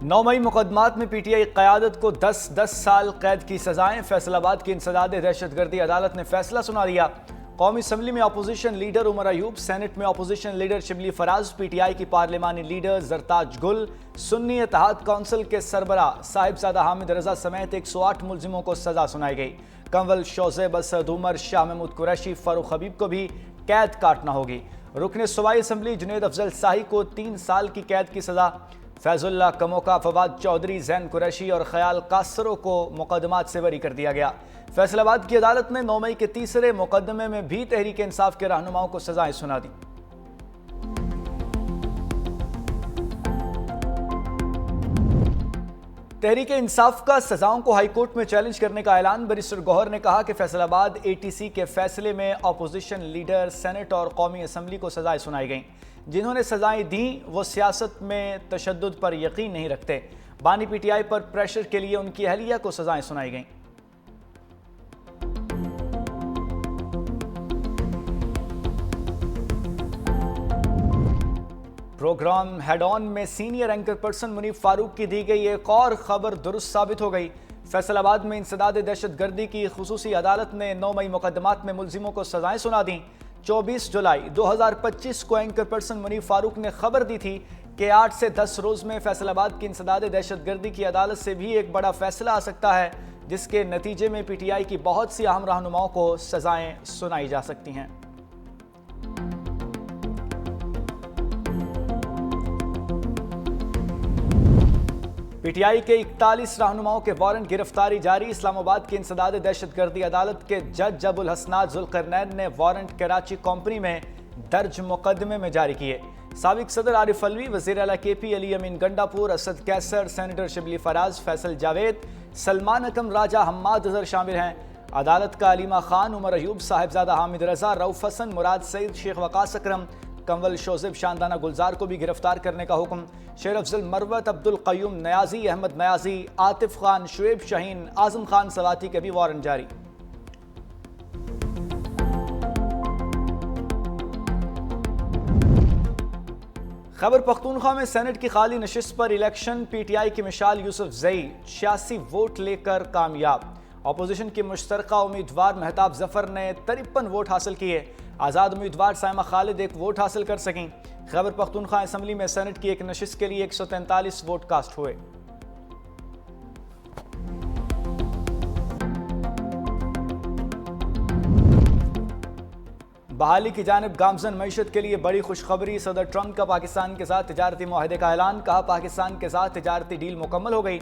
9 मई मुकदमात में पीटीआई क़यादत को 10-10 साल कैद की सजाएं। फैसलाबाद की इंसदाद दहशतगर्दी अदालत ने फैसला सुना दिया। कौमी असम्बली में opposition leader Umar Ayub, senate में opposition leader Shibli Faraz, PTI की पार्लिमानी लीडर जरताज गुल, सुन्नी इत्तेहाद काउंसिल के सरबरा साहिबजादा हामिद रजा समेत 108 मुलजिमों को सजा सुनाई गई। कंवल, शोजेब असद उमर, शाह महमूद कुरैशी, फारूक हबीब को भी कैद काटना होगी। रुकने सूबाई असम्बली जुनैद अफजल शाही को 3 साल की कैद की सजा। फैजुल्ला कमोका, फवाद चौधरी, जैन कुरैशी और ख्याल कासरों को मुकदमात से बरी कर दिया गया। फैसलाबाद की अदालत ने 9 मई के तीसरे मुकदमे में भी तहरीक इंसाफ के रहनुमाओं को सजाएं सुना दी। तहरीक इंसाफ का सजाओं को हाईकोर्ट में चैलेंज करने का ऐलान। बैरिस्टर गौहर ने कहा कि फैसलाबाद एटीसी के फैसले में अपोजिशन लीडर, सेनेट और कौमी असम्बली को सजाएं सुनाई गईं। जिन्होंने सजाएं दी वो सियासत में तशद्दुद पर यकीन नहीं रखते। बानी पीटीआई पर प्रेशर के लिए उनकी अहलिया को सजाएं सुनाई गईं। प्रोग्राम हेड ऑन में senior anchor person Munif Farooq की दी गई एक और खबर दुरुस्त साबित हो गई। फैसलाबाद में इंसदाद दहशतगर्दी की खुसूसी अदालत ने 9 मई मुकदमात में मुलजिमों को सजाएं सुना दी। 24 जुलाई 2025 को एंकर पर्सन मुनीफ फारूक ने खबर दी थी कि 8 से 10 रोज में फैसलाबाद की इंसदाद दहशतगर्दी की अदालत से भी एक बड़ा फैसला आ सकता है, जिसके नतीजे में पीटीआई की बहुत सी अहम रहनुमाओं को सजाएं सुनाई जा सकती हैं। पीटीआई के 41 रहनुमाओं के वारंट गिरफ्तारी जारी। इस्लामाबाद की इंसदाद दहशतगर्दी अदालत के जज अबुल हसनात जुल्करनैन ने वारंट कराची कंपनी में दर्ज मुकदमे में जारी किए। साबिक सदर आरिफ अलवी, वज़ीर आला केपी, अली अमीन गंडापुर, असद कैसर, सेनेटर शिबली फराज, फैसल जावेद, सलमान अकम, राजा हम्माद अजहर शामिल हैं। अदालत का अलीमा खान, उमर अयूब, साहिबजादा हामिद रजा, रऊफ हसन, मुराद सईद, शेख वकास अकरम, कंवल, शोजेब, शानदाना गुलजार को भी गिरफ्तार करने का हुक्म। शेर अफजल, मरवत, अब्दुल कयूम नयाजी, अहमद नयाजी, आतिफ खान, शुएब शाहीन, आजम खान सवाती के भी वारंट जारी। खैबर पख्तूनख्वा में सेनेट की खाली नशिस्त पर इलेक्शन। पीटीआई की मिशाल यूसुफ जई 86 वोट लेकर कामयाब। अपोजिशन के मुश्तरका उम्मीदवार महताब जफर ने 53 वोट हासिल किए। आज़ाद उम्मीदवार साइमा खालिद 1 वोट हासिल कर सकें। खैबर पख्तूनख्वा असम्बली में सेनेट की एक नशिस्त के लिए 143 वोट कास्ट हुए। बहाली की जानिब गामजन मईशत के लिए बड़ी खुशखबरी। सदर ट्रंप का पाकिस्तान के साथ तिजारती मुआहदे का ऐलान। कहा, पाकिस्तान के साथ तिजारती डील मुकम्मल हो गई।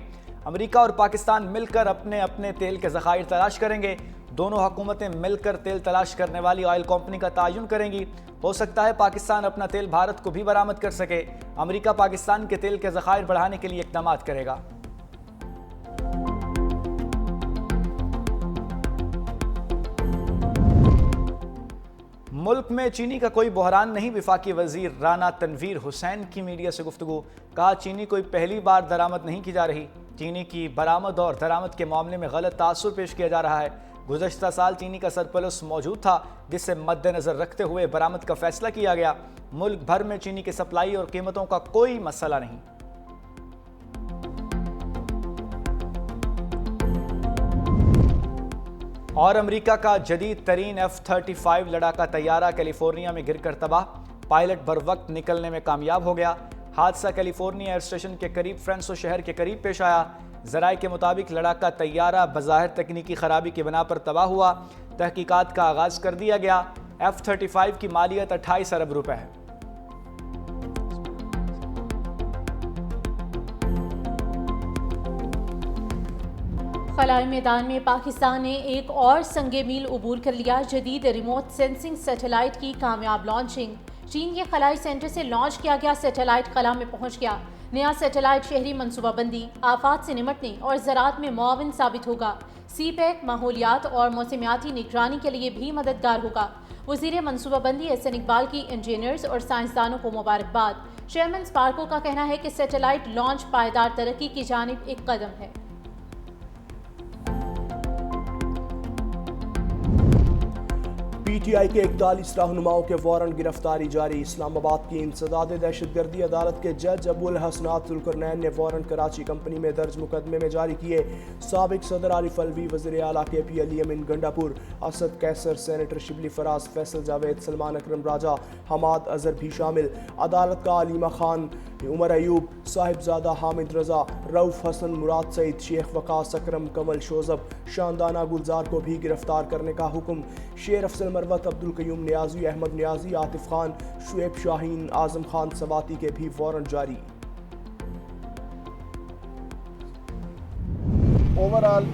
अमेरिका और पाकिस्तान मिलकर अपने अपने तेल के ज़खायर तलाश करेंगे। दोनों हुकूमतें मिलकर तेल तलाश करने वाली ऑयल कंपनी का तायुन करेंगी। हो सकता है पाकिस्तान अपना तेल भारत को भी बरामद कर सके। अमेरिका पाकिस्तान के तेल के ज़खायर बढ़ाने के लिए इक़दाम करेगा। मुल्क में चीनी का कोई बहरान नहीं। वफाकी वजीर राना तनवीर हुसैन की मीडिया से गुफ्तगू। कहा, चीनी कोई पहली बार दरामद नहीं की जा रही। चीनी की बरामद और दरामद के मामले में गलत तासुर पेश किया जा रहा है। गुज़श्ता साल चीनी का सरप्लस मौजूद था, जिसे मद्देनज़र रखते हुए बरामद का फैसला किया गया। मुल्क भर में चीनी की सप्लाई और कीमतों का कोई मसला नहीं। और अमेरिका का जदीद तरीन F-35 लड़ाका तैयारा कैलिफोर्निया में गिरकर तबाह। पायलट बर वक्त निकलने में कामयाब हो गया। हादसा कैलिफोर्निया एयर स्टेशन के करीब फ्रेंसो शहर के करीब पेश आया। ज़राए के मुताबिक लड़ाका तैयारा बज़ाहिर तकनीकी खराबी की बिना पर तबाह हुआ। तहकीकात का आगाज़ कर दिया गया। F-35 की मालियत 28 अरब रुपए है। खलाई मैदान में पाकिस्तान ने एक और संगे मील अबूर कर लिया। जदीद रिमोट सेंसिंग सैटेलाइट की कामयाब लॉन्चिंग। चीन के खलाई सेंटर से लॉन्च किया गया सैटेलाइट खला में पहुंच गया। नया सैटेलाइट शहरी मनसूबाबंदी, आफात से निमटने और ज़राअत में मुआविन साबित होगा। सीपैक माहौलियात और मौसमियाती निगरानी के लिए भी मददगार होगा। वज़ीर मनसूबाबंदी एहसन इकबाल की इंजीनियर्स और साइंसदानों को मुबारकबाद। चेयरमैन स्पार्को का कहना है कि सैटेलाइट लॉन्च पायदार तरक्की की जानिब एक कदम है। PTI के 41 रहनुमाओं के वारंट गिरफ्तारी जारी। इस्लामाबाद की इंसदाद दहशतगर्दी अदालत के जज अबुल हसनात जुल्करनैन ने वारंट कराची कंपनी में दर्ज मुकदमे में जारी किए। साबिक सदर आरिफ अलवी, वज़ीर आला KP अली अमीन गंडापुर, असद कैसर, सेनेटर शिबली फराज, फैसल जावेद, सलमान अकरम राजा, हमाद अजहर भी शामिल। अदालत का अलीमा खान, उमर अयूब, साहिबजादा हामिद रजा, रऊफ हसन, मुराद सईद, शेख वकास, अकरम कमल शोजब, शानदाना गुलजार को भी गिरफ्तार करने का हुक्म। शेर अफजल मरवत, अब्दुल कयूम न्याजी, अहमद न्याजी, आतिफ खान, शुएब शाहीन, आजम खान सवाती के भी वारंट जारी। ओवरऑल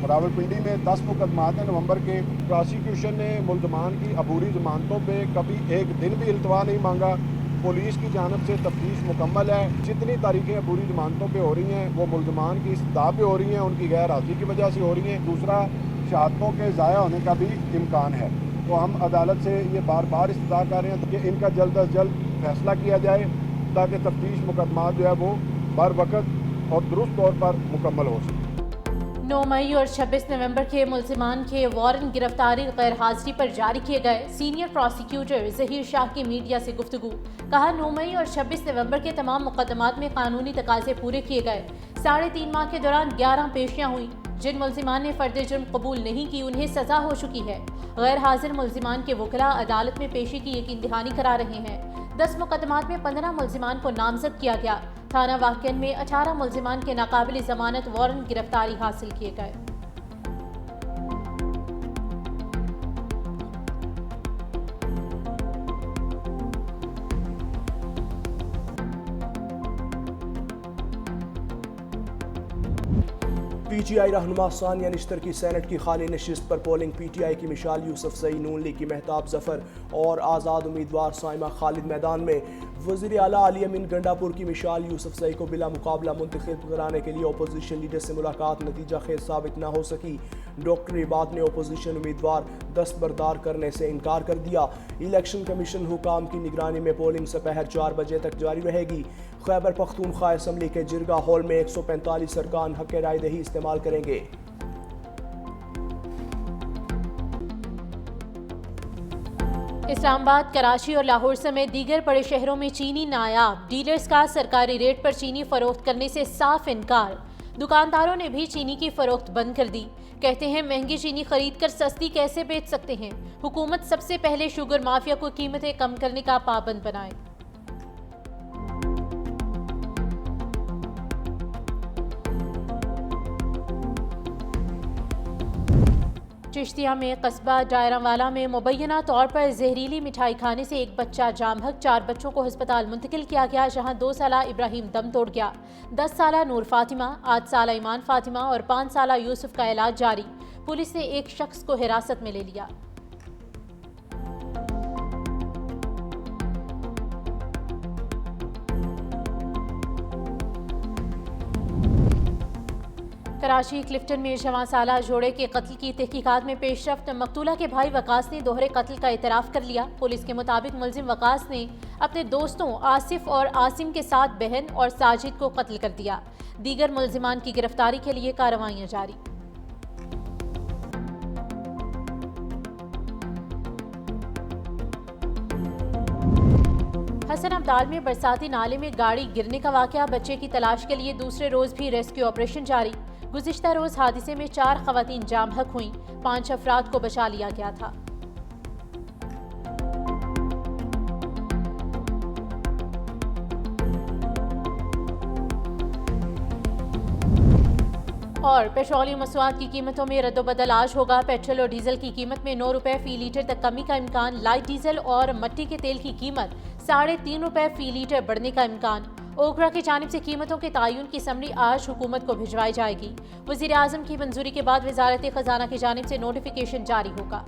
रावलपिंडी में 10 मुकदमात हैं नवंबर के। प्रोसिक्यूशन ने मुल्ज़मान की अबूरी ज़मानतों पे कभी एक दिन भी इल्तवा नहीं मांगा। पुलिस की जानब से तफ्तीश मुकम्मल है। जितनी तारीखें अबूरी ज़मानतों पे हो रही हैं वो मुल्ज़मान की इस्तदा पे हो रही हैं, उनकी गैर हाजिरी की वजह से हो रही हैं। दूसरा, शहादतों के ज़ाया होने का भी इम्कान है। तो हम अदालत से ये बार बार इस्तदा कर रहे हैं कि इनका जल्द अज जल्द फैसला किया जाए ताकि तफ्तीश मुकदमात जो है वो बर वक्त और दुरुस्त तौर पर मुकम्मल हो सके। 9 मई और 26 नवंबर के मुल्ज़िमान के वारंट गिरफ्तारी गैर हाजिरी पर जारी किए गए। सीनियर प्रोसिक्यूटर ज़हीर शाह की मीडिया से गुफ्तगू। कहा, 9 मई और 26 नवंबर के तमाम मुकदमात में कानूनी तकाजे पूरे किए गए। 3.5 माह के दौरान 11 पेशियां हुई। जिन मुल्ज़िमान ने फ़र्द जुर्म कबूल नहीं की उन्हें सज़ा हो चुकी है। गैर हाजिर मुल्ज़िमान के वकला अदालत में पेशी की यकीन दहानी करा रहे हैं। 10 मुकदमात में 15 मुल्ज़िमान को नामजद किया गया। थाना वाक़िअन में 18 मुल्ज़िमान के नाकाबिल ज़मानत वारंट गिरफ्तारी हासिल किए गए। PTI रहनुमा सानिया निश्तर की सेनेट की खाली नशिस्त पर पोलिंग। PTI की मिशाल यूसुफजई, नून लीग की महताब जफर और आज़ाद उम्मीदवार साइमा खालिद मैदान में। वज़ीर आला अली अमीन गंडापुर की मिशाल यूसुफजई को बिला मुकाबला मुंतखब कराने के लिए अपोजिशन लीडर से मुलाकात नतीजा खेज साबित न हो सकी। डॉक्टर इबाद ने अपोजिशन उम्मीदवार दस्तबरदार करने से इनकार कर दिया। इलेक्शन कमीशन हुकाम की निगरानी में पोलिंग दोपहर 4 बजे तक जारी रहेगी। खैबर पख्तूनख्वा असम्बली के जिरगा हॉल में 145 अरकान हक राय दही इस्तेमाल करेंगे। इस्लामाबाद, कराची और लाहौर समेत दीगर बड़े शहरों में चीनी नायाब डीलर्स का सरकारी रेट पर चीनी फरोख्त करने से साफ इनकार। दुकानदारों ने भी चीनी की फरोख्त बंद कर दी। कहते हैं महंगी चीनी खरीद कर सस्ती कैसे बेच सकते हैं। हुकूमत सबसे पहले शुगर माफिया को कीमतें कम करने का पाबंद बनाए। चिश्तिया में कस्बा डायरावाला में मुबैना तौर पर जहरीली मिठाई खाने से एक बच्चा जाम हक, 4 बच्चों को अस्पताल मुंतकिल किया गया, जहां 2 साला इब्राहिम दम तोड़ गया। 10 साला नूर फातिमा, 8 साला ईमान फातिमा और 5 साला यूसुफ का इलाज जारी। पुलिस ने एक शख्स को हिरासत में ले लिया। कराची क्लिफ्टन में 6 साला जोड़े के कत्ल की तहकीकात में पेशरफ्त। मकतूला के भाई वकास ने दोहरे कत्ल का इतराफ़ कर लिया। पुलिस के मुताबिक मुलजिम वकास ने अपने दोस्तों आसिफ और आसिम के साथ बहन और साजिद को कत्ल कर दिया। दीगर मुल्जिमान की गिरफ्तारी के लिए कार्रवाइयां जारी। हसन अब्दाल में बरसाती नाले में गाड़ी गिरने का वाकया। बच्चे की तलाश के लिए दूसरे रोज भी रेस्क्यू ऑपरेशन जारी। गुज़िश्ता रोज हादसे में 4 खवातीन जाम हक हुई, 5 अफराद को बचा लिया गया था। और पेट्रोलियम मसवाद की कीमतों में रद्दोबदल आज होगा। पेट्रोल और डीजल की कीमत में 9 रुपए फी लीटर तक कमी का इम्कान। लाइट डीजल और मट्टी के तेल की कीमत 3.5 रुपए फी लीटर बढ़ने का इम्कान। ओकरा की जानिब से कीमतों के तयन की समरी आज हुकूमत को भिजवाई जाएगी। वज़ीर आज़म की मंजूरी के बाद वज़ारत ख़ज़ाना की जानिब से नोटिफिकेशन जारी होगा।